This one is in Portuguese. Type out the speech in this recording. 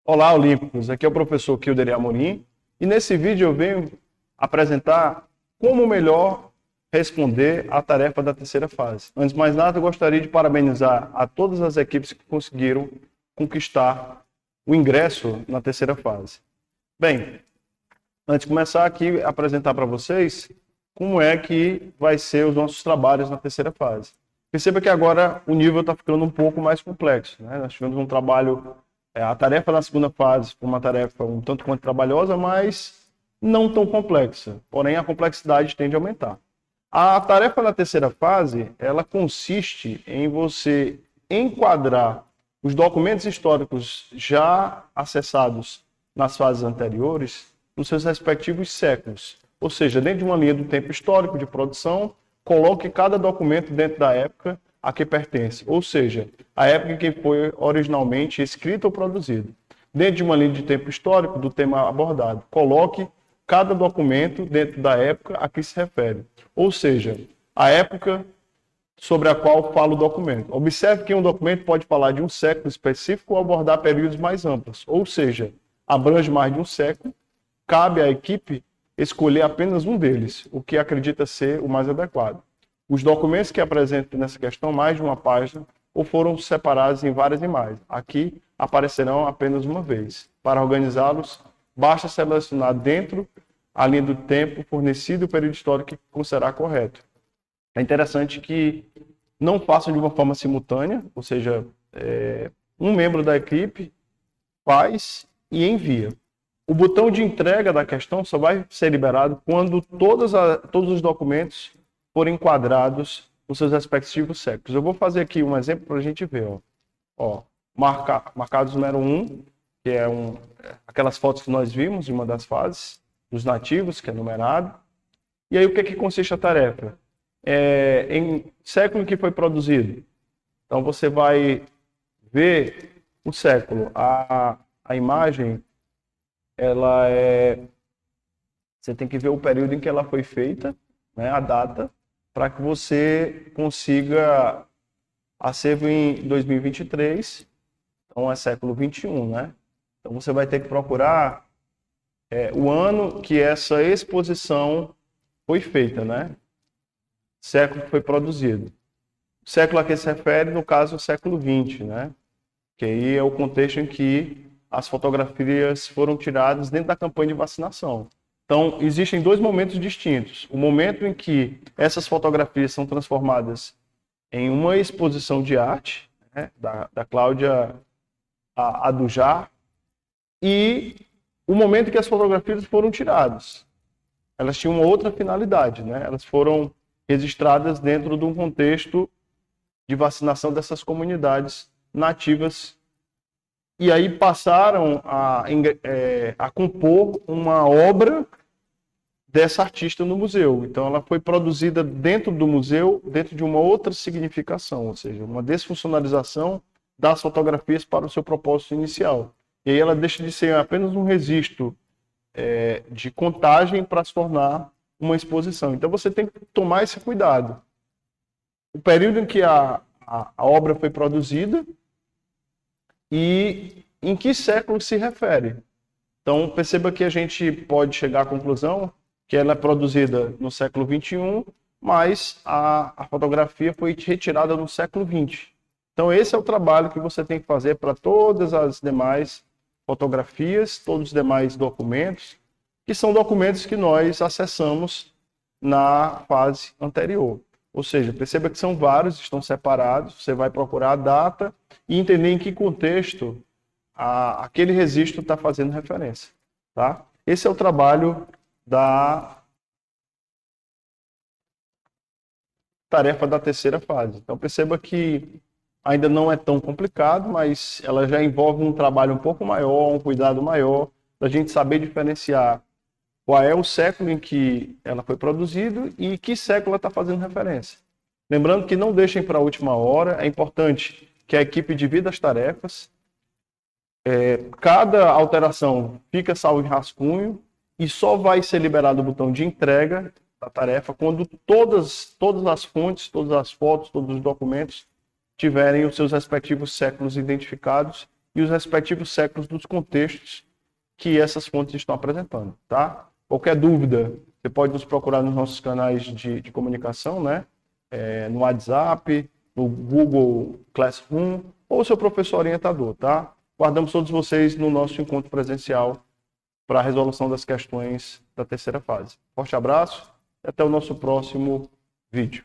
Olá, Olímpicos. Aqui é o professor Kilder Amorim e nesse vídeo eu venho apresentar como melhor responder à tarefa da terceira fase. Antes de mais nada, eu gostaria de parabenizar a todas as equipes que conseguiram conquistar o ingresso na terceira fase. Bem, antes de começar aqui, apresentar para vocês como é que vai ser os nossos trabalhos na terceira fase. Perceba que agora o nível está ficando um pouco mais complexo, né? Nós tivemos um trabalho, a tarefa da segunda fase foi uma tarefa um tanto quanto trabalhosa, mas não tão complexa. Porém, a complexidade tende a aumentar. A tarefa da terceira fase, ela consiste em você enquadrar os documentos históricos já acessados nas fases anteriores nos seus respectivos séculos. Ou seja, dentro de uma linha do tempo histórico de produção, coloque cada documento dentro da época a que pertence. Ou seja, a época em que foi originalmente escrito ou produzido. Dentro de uma linha de tempo histórico do tema abordado, coloque cada documento dentro da época a que se refere. Ou seja, a época sobre a qual fala o documento. Observe que um documento pode falar de um século específico ou abordar períodos mais amplos. Ou seja, abrange mais de um século, cabe à equipe escolher apenas um deles, o que acredita ser o mais adequado. Os documentos que apresentam nessa questão mais de uma página ou foram separados em várias imagens. Aqui aparecerão apenas uma vez. Para organizá-los, basta selecionar dentro a linha do tempo fornecido o período histórico que considerar correto. É interessante que não façam de uma forma simultânea, ou seja, um membro da equipe faz e envia. O botão de entrega da questão só vai ser liberado quando todos os documentos forem enquadrados nos seus respectivos séculos. Eu vou fazer aqui um exemplo para a gente ver. Marcados número 1, que é aquelas fotos que nós vimos de uma das fases, dos nativos, que é numerado. E aí o que consiste a tarefa? Em século que foi produzido. Então você vai ver o século. A imagem, você tem que ver o período em que ela foi feita, né, a data, para que você consiga acervo em 2023, então é século 21, né? Então você vai ter que procurar o ano que essa exposição foi feita, né? Século que foi produzido. O século a que se refere, no caso, o século 20, né? Que aí é o contexto em que as fotografias foram tiradas dentro da campanha de vacinação. Então, existem dois momentos distintos. O momento em que essas fotografias são transformadas em uma exposição de arte, né, da Cláudia Adujar, e o momento em que as fotografias foram tiradas. Elas tinham uma outra finalidade, né? Elas foram registradas dentro de um contexto de vacinação dessas comunidades nativas e aí passaram a compor uma obra dessa artista no museu. Então ela foi produzida dentro do museu, dentro de uma outra significação, ou seja, uma desfuncionalização das fotografias para o seu propósito inicial. E aí ela deixa de ser apenas um registro de contagem para se tornar uma exposição. Então você tem que tomar esse cuidado. O período em que a obra foi produzida e em que século se refere. Então, perceba que a gente pode chegar à conclusão que ela é produzida no século XXI, mas a fotografia foi retirada no século XX. Então, esse é o trabalho que você tem que fazer para todas as demais fotografias, todos os demais documentos, que são documentos que nós acessamos na fase anterior. Ou seja, perceba que são vários, estão separados, você vai procurar a data e entender em que contexto aquele registro está fazendo referência. Tá? Esse é o trabalho da tarefa da terceira fase. Então perceba que ainda não é tão complicado, mas ela já envolve um trabalho um pouco maior, um cuidado maior, da gente saber diferenciar qual é o século em que ela foi produzida e que século ela está fazendo referência. Lembrando que não deixem para a última hora, é importante que a equipe divida as tarefas, cada alteração fica salvo em rascunho e só vai ser liberado o botão de entrega da tarefa quando todas as fontes, todas as fotos, todos os documentos tiverem os seus respectivos séculos identificados e os respectivos séculos dos contextos que essas fontes estão apresentando, tá? Qualquer dúvida, você pode nos procurar nos nossos canais de comunicação, né? No WhatsApp, no Google Classroom, ou seu professor orientador, tá? Guardamos todos vocês no nosso encontro presencial para a resolução das questões da terceira fase. Forte abraço e até o nosso próximo vídeo.